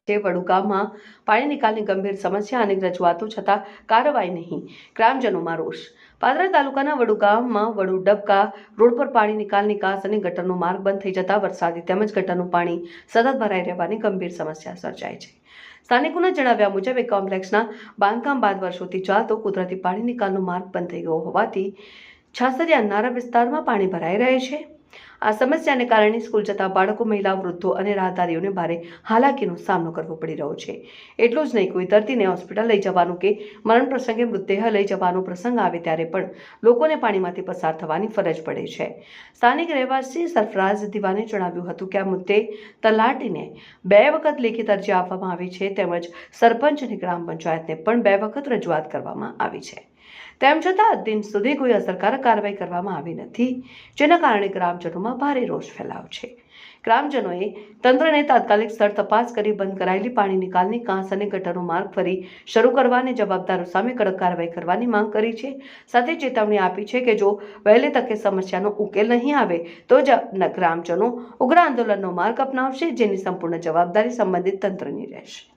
વડુ ગામમાં પાણી નિકાલની ગંભીર સમસ્યા અને રજૂઆતો છતાં કાર્યવાહી નહીં, ગ્રામજનોમાં રોષ। પાદરા તાલુકાના વડુ ગામમાં વડુ ડબકા રોડ પર પાણી નિકાસ અને ગટરનો માર્ગ બંધ થઈ જતા વરસાદી તેમજ ગટરનું પાણી સતત ભરાઈ રહેવાની ગંભીર સમસ્યા સર્જાઈ છે। સ્થાનિકોના જણાવ્યા મુજબ એક કોમ્પ્લેક્સના બાંધકામ બાદ વર્ષોથી ચાલતો કુદરતી પાણી નિકાલનો માર્ગ બંધ થઈ ગયો હોવાથી છાસરિયા નારા વિસ્તારમાં પાણી ભરાઈ રહે છે। આ સમસ્યાને કારણે સ્કૂલ જતા બાળકો, મહિલાઓ, વૃદ્ધો અને રાહદારીઓને ભારે હાલાકીનો સામનો કરવો પડી રહ્યો છે। એટલું જ નહીં, કોઈ દર્દીને હોસ્પિટલ લઈ જવાનું કે મરણ પ્રસંગે મૃતદેહ લઈ જવાનો પ્રસંગ આવે ત્યારે પણ લોકોને પાણીમાંથી પસાર થવાની ફરજ પડે છે। સ્થાનિક રહેવાસી સરફરાઝ દીવાને જણાવ્યું હતું કે આ મુદ્દે તલાટીને 2 વખત લેખિત અરજી આપવામાં આવી છે તેમજ સરપંચ અને ગ્રામ પંચાયતને પણ 2 વખત રજૂઆત કરવામાં આવી છે। તેમ છતાં દિન સુધી કોઈ અસરકારક કાર્યવાહી કરવામાં આવી નથી, જેના કારણે ગ્રામજનોમાં ભારે રોષ ફેલાયો છે। ગ્રામજનોએ તંત્રને તાત્કાલિક સ્થળ તપાસ કરી બંધ કરાયેલી પાણી નિકાલની કાંસ અને ગટરનો માર્ગ ફરી શરૂ કરવા અને જવાબદારો સામે કડક કાર્યવાહી કરવાની માંગ કરી છે। સાથે ચેતવણી આપી છે કે જો વહેલી તકે સમસ્યાનો ઉકેલ નહીં આવે તો જ ગ્રામજનો ઉગ્ર આંદોલનનો માર્ગ અપનાવશે, જેની સંપૂર્ણ જવાબદારી સંબંધિત તંત્રની રહેશે।